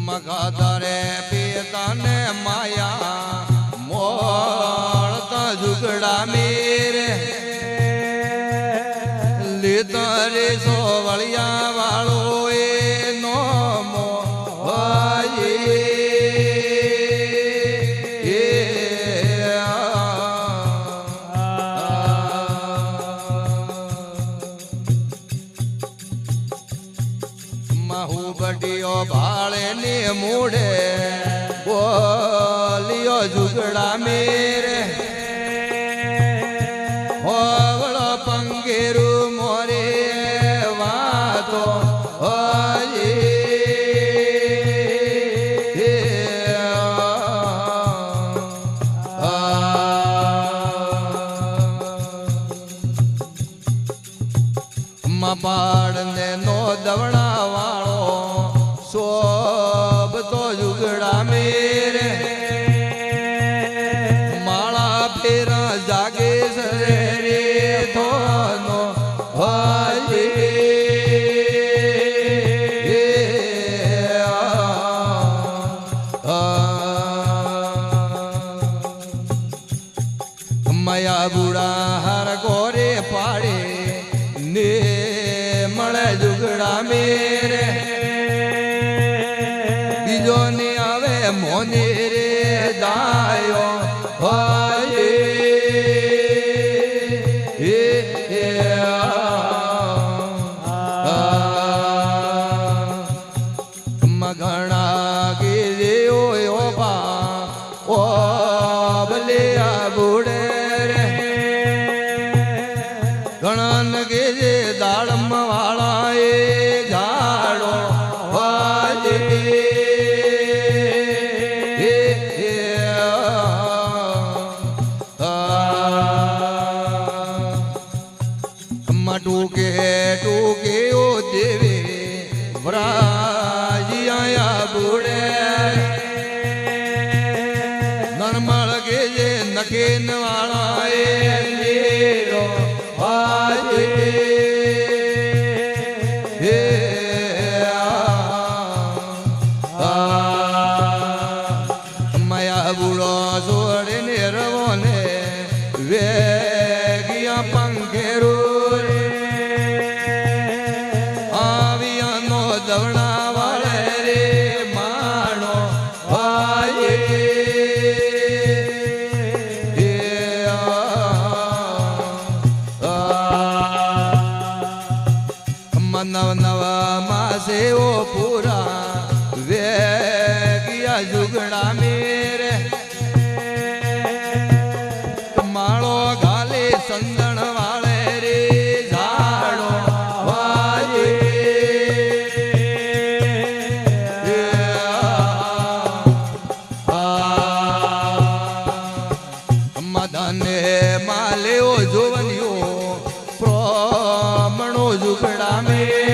મગાદરે પિતાને માયા મોળતા ઝુગડા મેરે લીધા રે સોવળિયા વાળો એ નો મો બડિયો ભાળે ને મૂડે બોલિયો ઝુગડા મેરે હોવળો પંગેરું મોરે વાતો પાડ ને નો દવડા વાળો સોબ તો ઝુગડા મેરે માળા ફેરા જાગે સરે થોનો મયા બુડા હર ગોરે પાડે ને મળે ઝુગડા મેરે બીજો ને આવે મોને રે દાયો મગણા ગીરે ઓ બા ઓ બલે બુડે રે ગણન ગીરે દાડમ વાળા એ ઝાડો ટૂકે ટૂકે ઓ દેવે વ્રાજિયા બુડે નરમળ કે જે નખેન વાળા એ લીરો મયા બુડો છોડે ને રવો ને વેગિયા પંખેરું આવિયાનો દવડા વાળે રે માણો નવ નવા માસે ઓ પૂરા વેગિયા ઝુગડા મેરે માળો ગાલે સંદણ વાળે રે ઝાડો મદને માલ્યો જોવન્યો પ્રમણો ઝુગડા મેરે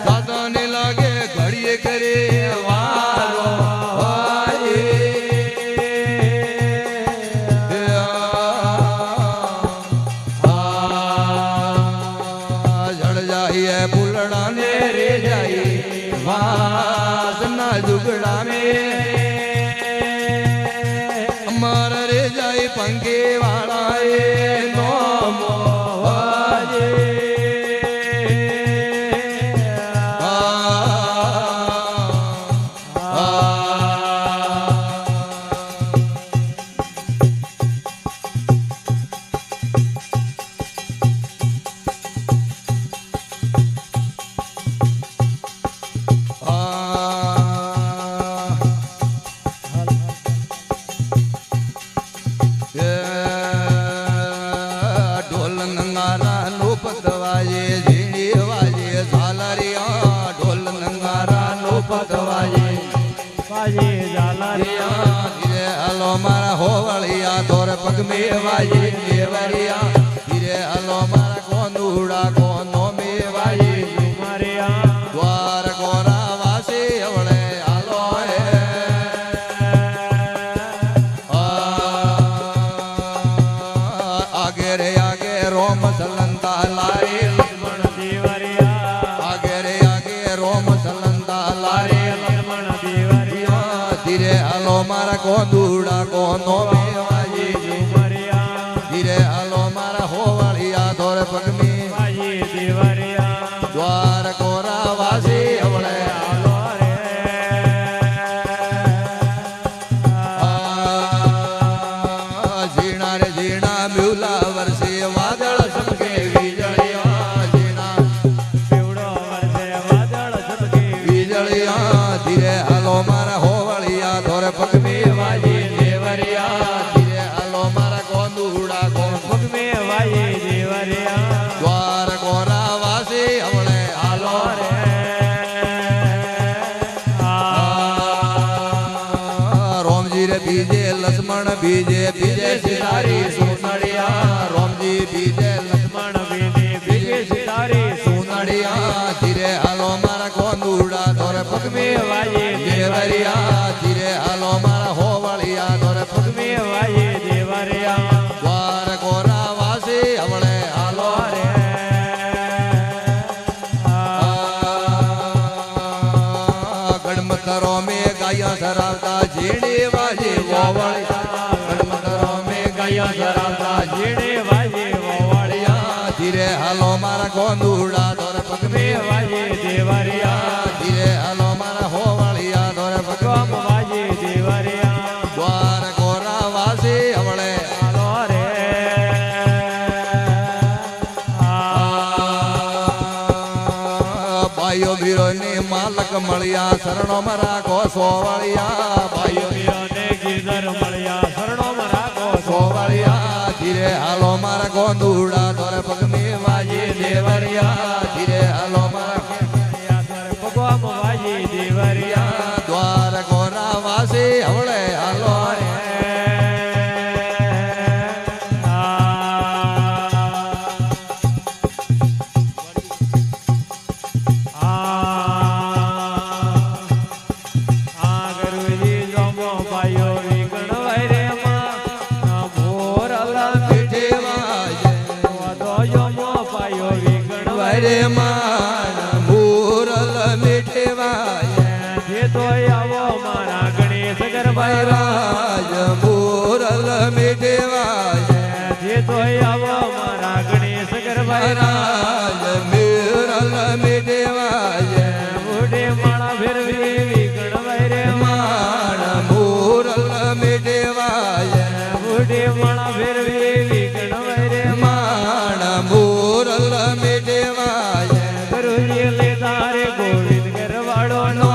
દાદાને લાગે ઘડીએ કરે વારો જળ જાય ફૂલડા ને રે જાય વાસના ઝુગડા મેરે અમારા રે જાય પંખે વાળા એ નો મારા હોવળિયા ધોર પગ મેવાઈ દેવરિયા ધીરે હાલો મારા કોંદુડા કોનો મેવાઈ ડુમરિયા દ્વાર ગોરા વાસી હવળે હાલો હે આગે રે આગે રોમ સલંતા લારી લક્ષ્મણ દેવરિયા આગે રે આગે રોમ સલંતા લારી લક્ષ્મણ દેવરિયા ધીરે હાલો મારા કોંદુડા કોનો મેવાઈ ડુમરિયા ધીરે હાલો મારા હોવળિયા ધોર પગમી વાજી દેવરિયા દ્વાર કોરા વાસી હવળે હાલો રે ઝીણા રે ઝીણા મ્યુલા વર્ષે વાદળ સમકે વીજળિયા ઝીણા પીવડો વરસે વાદળ ઝબકે વીજળિયા ધીરે હાલો મારા હોવળિયા ધોર પગમી વાજી દેવરિયા ધીરે હાલો મારા કોંદુડા કોણ પગમે વાજી દેવરિયા દ્વાર કોરા વાસી હવળે હાલો હાલો રે રે રોમજી રે બીજે લક્ષ્મણ બીજે બીજે સિતારી સુનડિયા રોમજી બીજે લક્ષ્મણ મણ વિને બીજે સિતારી સુનડિયા ધીરે હાલો મારા કોંદુડા ધોર પગમે વાજી દેવરિયા ધીરે હાલો મારા હોવળિયા ધોર પગમે પગમે વાજી દેવરિયા દ્વાર કોરા વાસી હવળે હાલો હાલો રે રે ગણમતરો મે ગાયા ધરાવતા ઝીણી વાજી વોવળિયા ગણમતરો મે ગાયા ધરાવતા જીણે વાજી વવાળિયા ધીરે હાલો મારા કોંદુડા ધોર પગમે વાજી દેવરિયા ધીરે હાલો મારા હોવળિયા ધોર ગમ પગમે વાજી દેવરિયા દ્વાર કોરા વાસી હવળે હાલો રે ભાઈઓ બીરો ની માલક મળ્યા શરણો મારા કો સોવળિયા ભાઈઓ વીરોને ગીરધર મળ્યા શરણો રાખો સોવળિયા ધીરે હાલો મારા કોંદુડા ધોર પગમે વાજી દેવરિયા ધીરે હાલો મારા ભગવાન વાજી દેવરિયા દ્વાર કોરા વાસી હવળે હાલો રે મીઠે વાજે વરે માન મૂરલ મીઠે વાજે રાજ મૂરલ મીઠે વાજે રાજ મૂરલ મીઠે વાજે માન મૂરલ મીઠે વાજે માન મૂરલ મીઠે વાજે ગોવિંદ ગરવાડો નો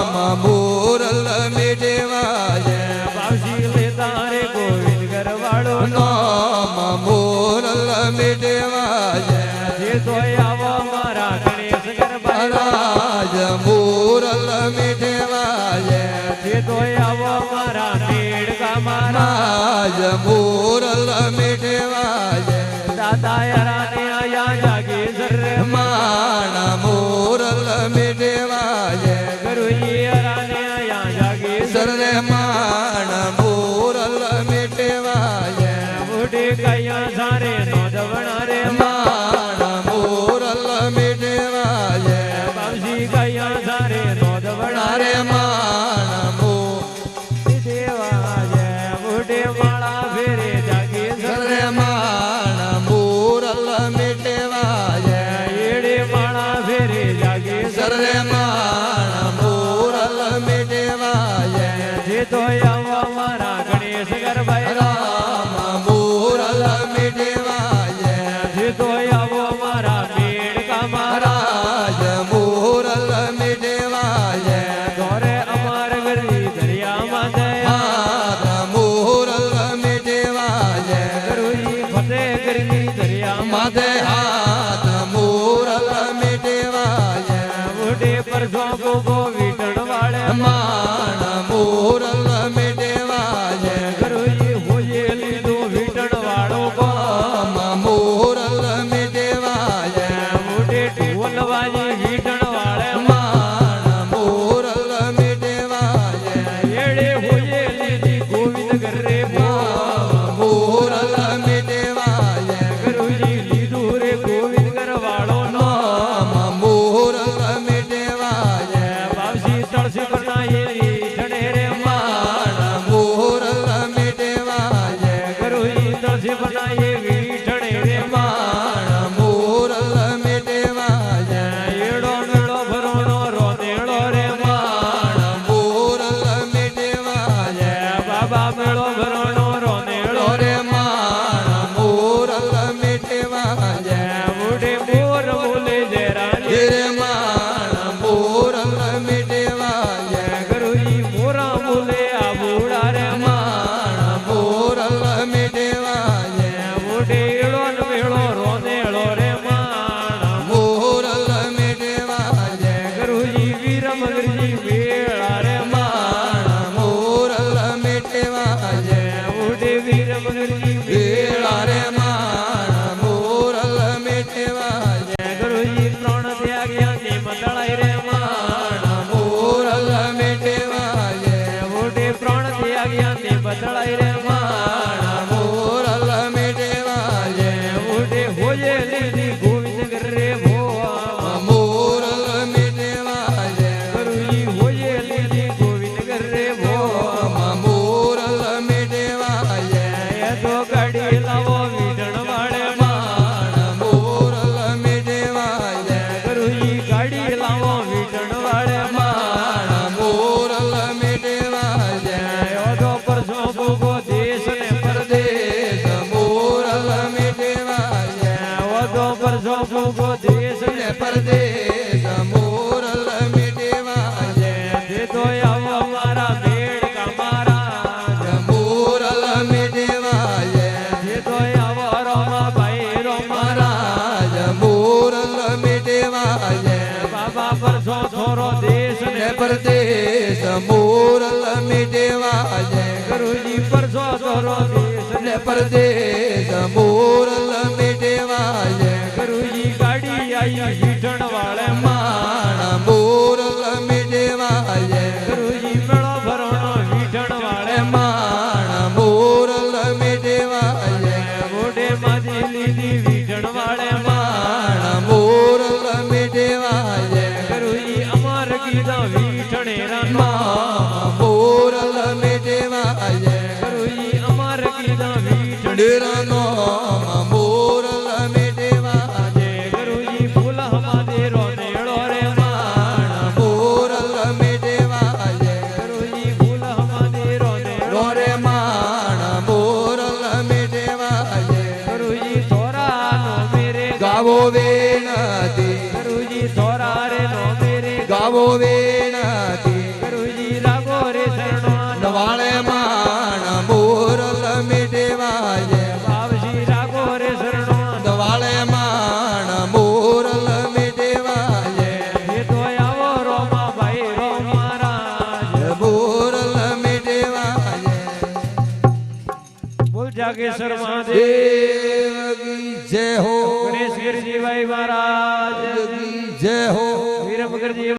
નામ મૂરલ મીઠે વાજે બાવજી લે તારે ગોવિંદ ગરવાડો નો નામ મૂરલ મીઠે વાજે જે તોય આવો મારા ગણેશ ગરબા રાજ મૂરલ મીઠે વાજે જે તોય આવો મારા દેડકા મારા રાજ મૂરલ મીઠે વાજે દાદા યારાને આયા જાગે સરે માણ મૂરલ મીઠે વાજે ગુરુજી યારાને આયા જાગે સરરે માણ મૂરલ મીઠે વાજે બુઢે કયા સારે નો દવણા રે માણ મૂરલ મીઠે વાજે બાવજી કયા સારે નો દવણા રે રે માણ મૂ દેવા જય બુઢે માળા ફેર से बनाए वीठणे रे માણ મોરલ મેટેવા એડો મેળો ભરોનો રોનેળો રે માણ મોરલ મેટેવા બાબા મેળો ભરોનો રોનેળો રે માણ મોરલ મેટેવા ઉડે મોર બોલે જરા રે માણ મોરલ મેટેવા ગુરુજી મોરા બોલે આ બુડા રે માણ મોરલ મેટેવા ઉડે એડો ને મેળો રોનેળો રે માણ મોરલ મેટેવા ગુરુજી વીર મગરજી વેળા રે માણ મોરલ મેટેવા ઉડે વીર મગરજી વેળા રે માણ મોરલ મેટેવા ગુરુજી ત્રણ ત્યાગ્યા ને મંડળાઈ રે માણ મોરલ મેટેવા ઉડે પ્રાણ ત્યાગ્યા ને બદળાઈ રે માણ મોરલ મેટેવા ઉડે હોજે લીધી ગોવિંદ રે ભોવા મોરલ મેટેવા ગુરુજી હોજે લીધી ગોવિંદ રે ભોવા મોરલ મેટેવા એ તો ગાડી લાવો વીટણ વાળે માણ મોરલ મેટેવા ગુરુજી ગાડી લાવો વીટણ વાળે માણ મોરલ મેટેવા યો તો પરસો ભૂગો દેશ ને પરદેશ દેશ મોરલ મેટેવા યો તો પરસો ભૂગો દેશ ને પરદેશ મોરલ મેટેવા જે તો આવો મારા મેળ કમારા મોરલ મેટેવા જે તો આવો રોમા ભાઈ રોમારા મહારાજ મોરલ મેટેવા બાબા પરસો થોરો દેશ ને પરદેશ મોરલ મેટેવા ગુરુજી પરસો થોરો દેશ ને પરદેશ મોરલ મેટેવા ગુરુજી ગાડી આઈ વીઠણ વાળે માણ મોરલ મેટેવા ગુરુજી મેળો ભરવાનો વીઠણ વાળે માણ મોરલ મેટેવા મોઢે માજી લીધી વીઠણ વાળે માણ મોરલ મેટેવા ગુરુજી અમર કીધા વીઠણે રામા મોરલ મેટેવા ગુરુજી અમર કીધા વીઠણે ડેરાનો મોરલ મેટેવા ગુરુજી ફૂલ હમાદે રોનેળો રે માણ મોરલ મેટેવા ગુરુજી ફૂલ હમાદે રોનેળો રોરે માણ મોરલ મેટેવા ગુરુજી થોરાનો મેરે ગાવો વેણતી ગુરુજી થોરા રે નો મેરે ગાવો વેણતી ગુરુજી રાગો રે શરણો નવાળે માણ મોરલ મેટેવા બાવજી રાગો રે શરણો નવાળે માણ મોરલ મેટેવા એ તો આવો રોમા ભાઈ રોમારા મોરલ મેટેવા બોલ જાગેશ્વર મહાદેવ દેવ